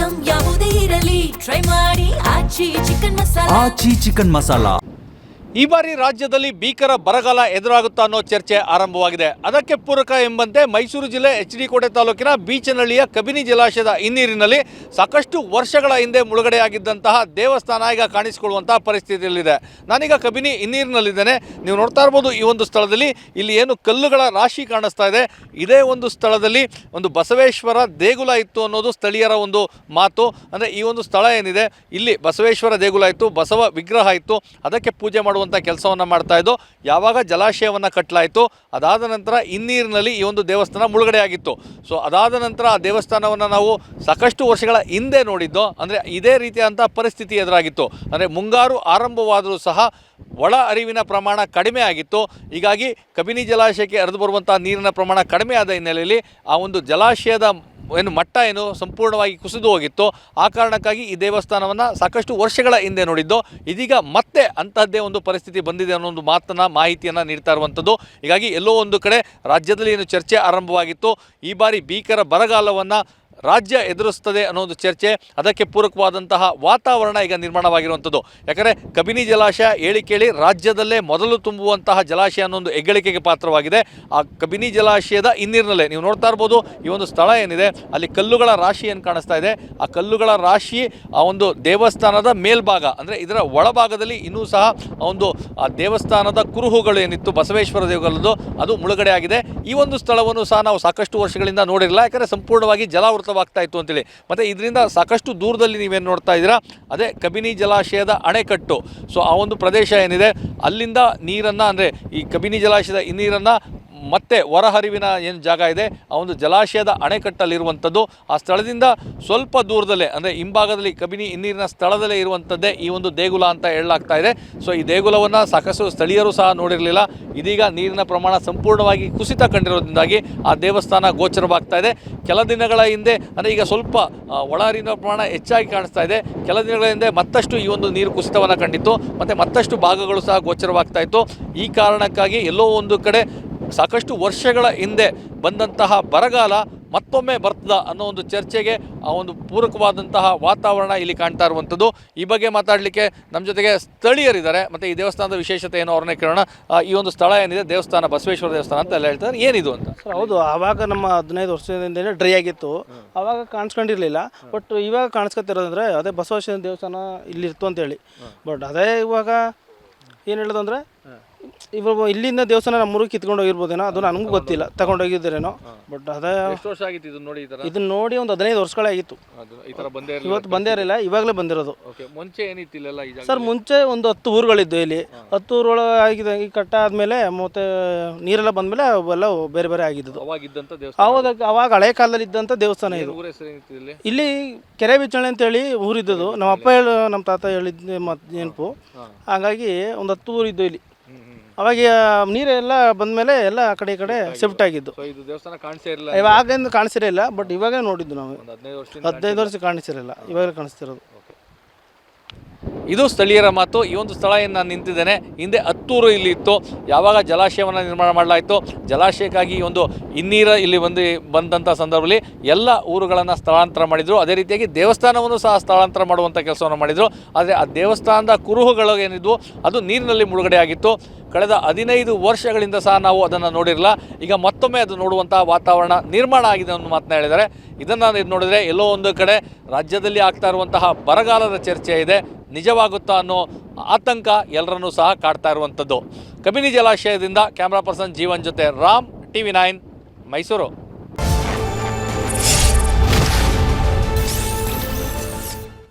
Item ಯಾವುದೇ ಇರಲಿ try ಮಾಡಿ ಆಚಿ ಚಿಕನ್ ಮಸಾಲಾ. ಈ ಬಾರಿ ರಾಜ್ಯದಲ್ಲಿ ಭೀಕರ ಬರಗಾಲ ಎದುರಾಗುತ್ತಾ ಅನ್ನೋ ಚರ್ಚೆ ಆರಂಭವಾಗಿದೆ. ಅದಕ್ಕೆ ಪೂರಕ ಎಂಬಂತೆ ಮೈಸೂರು ಜಿಲ್ಲೆ ಎಚ್.ಡಿ. ಕೋಟೆ ತಾಲೂಕಿನ ಬೀಚನಹಳ್ಳಿಯ ಕಬಿನಿ ಜಲಾಶಯದ ಹಿನ್ನೀರಿನಲ್ಲಿ ಸಾಕಷ್ಟು ವರ್ಷಗಳ ಹಿಂದೆ ಮುಳುಗಡೆಯಾಗಿದ್ದಂತಹ ದೇವಸ್ಥಾನ ಈಗ ಕಾಣಿಸಿಕೊಳ್ಳುವಂತಹ ಪರಿಸ್ಥಿತಿಯಲ್ಲಿದೆ. ನಾನೀಗ ಕಬಿನಿ ಹಿನ್ನೀರಿನಲ್ಲಿದ್ದೇನೆ. ನೀವು ನೋಡ್ತಾ ಇರ್ಬೋದು ಈ ಒಂದು ಸ್ಥಳದಲ್ಲಿ ಇಲ್ಲಿ ಏನು ಕಲ್ಲುಗಳ ರಾಶಿ ಕಾಣಿಸ್ತಾ ಇದೆ. ಇದೇ ಒಂದು ಸ್ಥಳದಲ್ಲಿ ಒಂದು ಬಸವೇಶ್ವರ ದೇಗುಲ ಇತ್ತು ಅನ್ನೋದು ಸ್ಥಳೀಯರ ಒಂದು ಮಾತು. ಅಂದರೆ ಈ ಒಂದು ಸ್ಥಳ ಏನಿದೆ ಇಲ್ಲಿ ಬಸವೇಶ್ವರ ದೇಗುಲ ಇತ್ತು, ಬಸವ ವಿಗ್ರಹ ಇತ್ತು, ಅದಕ್ಕೆ ಪೂಜೆ ಮಾಡುವಂಥ ಕೆಲಸವನ್ನು ಮಾಡ್ತಾ ಇದ್ದು. ಯಾವಾಗ ಜಲಾಶಯವನ್ನು ಕಟ್ಟಲಾಯಿತು ಅದಾದ ನಂತರ ಹಿನ್ನೀರಿನಲ್ಲಿ ಈ ಒಂದು ದೇವಸ್ಥಾನ ಮುಳುಗಡೆ ಆಗಿತ್ತು. ಸೊ ಅದಾದ ನಂತರ ಆ ದೇವಸ್ಥಾನವನ್ನು ನಾವು ಸಾಕಷ್ಟು ವರ್ಷಗಳ ಹಿಂದೆ ನೋಡಿದ್ದು. ಅಂದರೆ ಇದೇ ರೀತಿಯಾದಂಥ ಪರಿಸ್ಥಿತಿ ಎದುರಾಗಿತ್ತು. ಅಂದರೆ ಮುಂಗಾರು ಆರಂಭವಾದರೂ ಸಹ ಒಳ ಹರಿವಿನ ಪ್ರಮಾಣ ಕಡಿಮೆ ಆಗಿತ್ತು. ಹೀಗಾಗಿ ಕಬಿನಿ ಜಲಾಶಯಕ್ಕೆ ಹರಿದು ಬರುವಂಥ ನೀರಿನ ಪ್ರಮಾಣ ಕಡಿಮೆ ಆದ ಹಿನ್ನೆಲೆಯಲ್ಲಿ ಆ ಒಂದು ಜಲಾಶಯದ ಮಟ್ಟ ಸಂಪೂರ್ಣವಾಗಿ ಕುಸಿದು ಹೋಗಿತ್ತು. ಆ ಕಾರಣಕ್ಕಾಗಿ ಈ ದೇವಸ್ಥಾನವನ್ನು ಸಾಕಷ್ಟು ವರ್ಷಗಳ ಹಿಂದೆ ನೋಡಿದ್ದು. ಇದೀಗ ಮತ್ತೆ ಅಂತಹದ್ದೇ ಒಂದು ಪರಿಸ್ಥಿತಿ ಬಂದಿದೆ ಅನ್ನೋ ಒಂದು ಮಾಹಿತಿಯನ್ನು ನೀಡ್ತಾ ಇರುವಂಥದ್ದು. ಹೀಗಾಗಿ ಎಲ್ಲೋ ಒಂದು ಕಡೆ ರಾಜ್ಯದಲ್ಲಿ ಏನು ಚರ್ಚೆ ಆರಂಭವಾಗಿತ್ತು, ಈ ಬಾರಿ ಭೀಕರ ಬರಗಾಲವನ್ನು ರಾಜ್ಯ ಎದುರಿಸ್ತದೆ ಅನ್ನೋ ಒಂದು ಚರ್ಚೆ, ಅದಕ್ಕೆ ಪೂರಕವಾದಂತಹ ವಾತಾವರಣ ಈಗ ನಿರ್ಮಾಣವಾಗಿರುವಂಥದ್ದು. ಯಾಕಂದರೆ ಕಬಿನಿ ಜಲಾಶಯ ಹೇಳಿ ಕೇಳಿ ರಾಜ್ಯದಲ್ಲೇ ಮೊದಲು ತುಂಬುವಂತಹ ಜಲಾಶಯ ಅನ್ನೋ ಒಂದು ಹೆಗ್ಗಳಿಕೆಗೆ ಪಾತ್ರವಾಗಿದೆ. ಆ ಕಬಿನಿ ಜಲಾಶಯದ ಹಿನ್ನೀರಿನಲ್ಲೇ ನೀವು ನೋಡ್ತಾ ಇರ್ಬೋದು ಈ ಒಂದು ಸ್ಥಳ ಏನಿದೆ ಅಲ್ಲಿ ಕಲ್ಲುಗಳ ರಾಶಿ ಏನು ಕಾಣಿಸ್ತಾ ಇದೆ. ಆ ಕಲ್ಲುಗಳ ರಾಶಿ ಆ ಒಂದು ದೇವಸ್ಥಾನದ ಮೇಲ್ಭಾಗ, ಅಂದರೆ ಇದರ ಒಳಭಾಗದಲ್ಲಿ ಇನ್ನೂ ಸಹ ಒಂದು ಆ ದೇವಸ್ಥಾನದ ಕುರುಹುಗಳು ಏನಿತ್ತು ಬಸವೇಶ್ವರ ದೇಗುಲದ್ದು ಅದು ಮುಳುಗಡೆ ಆಗಿದೆ. ಈ ಒಂದು ಸ್ಥಳವನ್ನು ಸಹ ನಾವು ಸಾಕಷ್ಟು ವರ್ಷಗಳಿಂದ ನೋಡಿರಲಿಲ್ಲ, ಯಾಕಂದರೆ ಸಂಪೂರ್ಣವಾಗಿ ಜಲಾವೃತವಾಗ್ತಾ ಇತ್ತು ಅಂತೇಳಿ. ಮತ್ತು ಇದರಿಂದ ಸಾಕಷ್ಟು ದೂರದಲ್ಲಿ ನೀವೇನು ನೋಡ್ತಾ ಇದ್ದೀರಾ ಅದೇ ಕಬಿನಿ ಜಲಾಶಯದ ಅಣೆಕಟ್ಟು. ಸೊ ಆ ಒಂದು ಪ್ರದೇಶ ಏನಿದೆ ಅಲ್ಲಿಂದ ನೀರನ್ನು, ಅಂದರೆ ಈ ಕಬಿನಿ ಜಲಾಶಯದ ಈ ನೀರನ್ನು ಮತ್ತೆ ಹೊರಹರಿವಿನ ಏನು ಜಾಗ ಇದೆ ಆ ಒಂದು ಜಲಾಶಯದ ಅಣೆಕಟ್ಟಲ್ಲಿರುವಂಥದ್ದು. ಆ ಸ್ಥಳದಿಂದ ಸ್ವಲ್ಪ ದೂರದಲ್ಲೇ, ಅಂದರೆ ಹಿಂಭಾಗದಲ್ಲಿ ಕಬಿನಿ ಹಿನ್ನೀರಿನ ಸ್ಥಳದಲ್ಲೇ ಇರುವಂಥದ್ದೇ ಈ ಒಂದು ದೇಗುಲ ಅಂತ ಹೇಳಲಾಗ್ತಾ ಇದೆ. ಸೊ ಈ ದೇಗುಲವನ್ನು ಸಾಕಷ್ಟು ಸ್ಥಳೀಯರು ಸಹ ನೋಡಿರಲಿಲ್ಲ. ಇದೀಗ ನೀರಿನ ಪ್ರಮಾಣ ಸಂಪೂರ್ಣವಾಗಿ ಕುಸಿತ ಕಂಡಿರೋದ್ರಿಂದಾಗಿ ಆ ದೇವಸ್ಥಾನ ಗೋಚರವಾಗ್ತಾ ಇದೆ. ಕೆಲ ದಿನಗಳ ಹಿಂದೆ, ಅಂದರೆ ಈಗ ಸ್ವಲ್ಪ ಒಳಹರಿವಿನ ಪ್ರಮಾಣ ಹೆಚ್ಚಾಗಿ ಕಾಣಿಸ್ತಾ ಇದೆ. ಕೆಲ ದಿನಗಳ ಹಿಂದೆ ಮತ್ತಷ್ಟು ಈ ಒಂದು ನೀರು ಕುಸಿತವನ್ನು ಕಂಡಿತ್ತು, ಮತ್ತು ಮತ್ತಷ್ಟು ಭಾಗಗಳು ಸಹ ಗೋಚರವಾಗ್ತಾ ಇತ್ತು. ಈ ಕಾರಣಕ್ಕಾಗಿ ಎಲ್ಲೋ ಒಂದು ಕಡೆ ಸಾಕಷ್ಟು ವರ್ಷಗಳ ಹಿಂದೆ ಬಂದಂತಹ ಬರಗಾಲ ಮತ್ತೊಮ್ಮೆ ಬರ್ತದ ಅನ್ನೋ ಒಂದು ಚರ್ಚೆಗೆ ಆ ಒಂದು ಪೂರಕವಾದಂತಹ ವಾತಾವರಣ ಇಲ್ಲಿ ಕಾಣ್ತಾ ಇರುವಂಥದ್ದು. ಈ ಬಗ್ಗೆ ಮಾತಾಡಲಿಕ್ಕೆ ನಮ್ಮ ಜೊತೆಗೆ ಸ್ಥಳೀಯರಿದ್ದಾರೆ. ಮತ್ತು ಈ ದೇವಸ್ಥಾನದ ವಿಶೇಷತೆ ಏನೋ ಅವ್ರನ್ನೇ ಕೇಳೋಣ. ಈ ಒಂದು ಸ್ಥಳ ಏನಿದೆ ದೇವಸ್ಥಾನ ಬಸವೇಶ್ವರ ದೇವಸ್ಥಾನ ಅಂತ ಎಲ್ಲ ಹೇಳ್ತಾರೆ, ಏನಿದು ಅಂತ? ಸರ್ ಹೌದು, ಆವಾಗ ನಮ್ಮ 15 ವರ್ಷದಿಂದ ಡ್ರೈ ಆಗಿತ್ತು, ಆವಾಗ ಕಾಣಿಸ್ಕೊಂಡಿರಲಿಲ್ಲ. ಬಟ್ ಇವಾಗ ಕಾಣಿಸ್ಕೊತಿರೋದಂದರೆ ಅದೇ ಬಸವೇಶ್ವರ ದೇವಸ್ಥಾನ ಇಲ್ಲಿರ್ತು ಅಂತೇಳಿ. ಬಟ್ ಅದೇ ಇವಾಗ ಏನು ಹೇಳೋದಂದರೆ ಇವಾಗ ಇಲ್ಲಿಂದ ದೇವಸ್ಥಾನ ನಮ್ಮೂರು ಕಿತ್ಕೊಂಡು ಹೋಗಿರ್ಬೋದೇನೋ, ಅದು ನನಗೂ ಗೊತ್ತಿಲ್ಲ, ತಗೊಂಡೋಗಿದ್ದೀರೇನೋ. ಬಟ್ ಅದೇ ವರ್ಷ ಆಗಿತ್ತು ಇದನ್ನ ನೋಡಿ ಒಂದು 15 ವರ್ಷಗಳೇ ಆಗಿತ್ತು. ಇವತ್ತು ಬಂದೇ ಇರಲಿಲ್ಲ, ಇವಾಗಲೇ ಬಂದಿರೋದು. ಮುಂಚೆ ಏನಿತ್ತಿಲ್ಲ ಸರ್, ಮುಂಚೆ ಒಂದು 10 ಊರುಗಳಿದ್ದು ಇಲ್ಲಿ. 10 ಊರುಗಳು ಆಗಿದೆ. ಈ ಕಟ್ಟ ಆದಮೇಲೆ ಮತ್ತೆ ನೀರೆಲ್ಲ ಬಂದಮೇಲೆ ಅವೆಲ್ಲ ಬೇರೆ ಬೇರೆ ಆಗಿದ್ದು. ಅವಾಗ ಹಳೆ ಕಾಲದಲ್ಲಿ ಇದ್ದಂಥ ದೇವಸ್ಥಾನ ಇದು. ಇಲ್ಲಿ ಕೆರೆ ಬಿಚ್ಚಣೆ ಅಂತೇಳಿ ಊರಿದ್ದು ನಮ್ಮ ಅಪ್ಪ ನಮ್ಮ ತಾತ ಹೇಳಿದ್ದು ನೆನಪು. ಹಾಗಾಗಿ ಒಂದು 10 ಊರಿದ್ದು ಇಲ್ಲಿ. ಅವಾಗ ನೀರೆಲ್ಲ ಬಂದಮೇಲೆ ಎಲ್ಲ ಆ ಕಡೆ ಈ ಕಡೆ ಶಿಫ್ಟ್ ಆಗಿದ್ದು. ಇವಾಗಿಂದ ಕಾಣಿಸಿರಲಿಲ್ಲ, ಬಟ್ ಇವಾಗ ನೋಡಿದ್ದು ನಾವು 15 ವರ್ಷ ಕಾಣಿಸಿರಲಿಲ್ಲ, ಇವಾಗ ಕಾಣಿಸ್ತಿರೋದು. ಇದು ಸ್ಥಳೀಯರ ಮಾತು. ಈ ಒಂದು ಸ್ಥಳ ಏನು ನಾನು ನಿಂತಿದ್ದೇನೆ, ಹಿಂದೆ 10 ಊರು ಇಲ್ಲಿ ಇತ್ತು. ಯಾವಾಗ ಜಲಾಶಯವನ್ನು ನಿರ್ಮಾಣ ಮಾಡಲಾಯಿತು, ಜಲಾಶಯಕ್ಕಾಗಿ ಒಂದು ಹಿನ್ನೀರು ಇಲ್ಲಿ ಬಂದಂಥ ಸಂದರ್ಭದಲ್ಲಿ ಎಲ್ಲ ಊರುಗಳನ್ನು ಸ್ಥಳಾಂತರ ಮಾಡಿದರು. ಅದೇ ರೀತಿಯಾಗಿ ದೇವಸ್ಥಾನವನ್ನು ಸಹ ಸ್ಥಳಾಂತರ ಮಾಡುವಂಥ ಕೆಲಸವನ್ನು ಮಾಡಿದರು. ಆದರೆ ಆ ದೇವಸ್ಥಾನದ ಕುರುಹುಗಳು ಏನಿದ್ವು ಅದು ನೀರಿನಲ್ಲಿ ಮುಳುಗಡೆ ಆಗಿತ್ತು. ಕಳೆದ 15 ವರ್ಷಗಳಿಂದ ಸಹ ನಾವು ಅದನ್ನು ನೋಡಿರಲಿಲ್ಲ. ಈಗ ಮತ್ತೊಮ್ಮೆ ಅದು ನೋಡುವಂಥ ವಾತಾವರಣ ನಿರ್ಮಾಣ ಆಗಿದೆ ಅನ್ನೋ ಮಾತನ್ನ ಹೇಳಿದ್ದಾರೆ. ಇದನ್ನು ನೋಡಿದರೆ ಎಲ್ಲೋ ಒಂದು ಕಡೆ ರಾಜ್ಯದಲ್ಲಿ ಆಗ್ತಾ ಇರುವಂತಹ ಬರಗಾಲದ ಚರ್ಚೆ ಇದೆ, ನಿಜವಾಗುತ್ತಾ ಅನ್ನೋ ಆತಂಕ ಎಲ್ಲರನ್ನೂ ಸಹ ಕಾಡ್ತಾ ಇರುವಂಥದ್ದು. ಕಬಿನಿ ಜಲಾಶಯದಿಂದ ಕ್ಯಾಮ್ರಾ ಪರ್ಸನ್ ಜೀವನ್ ಜೊತೆ ರಾಮ್, TV9 ಮೈಸೂರು.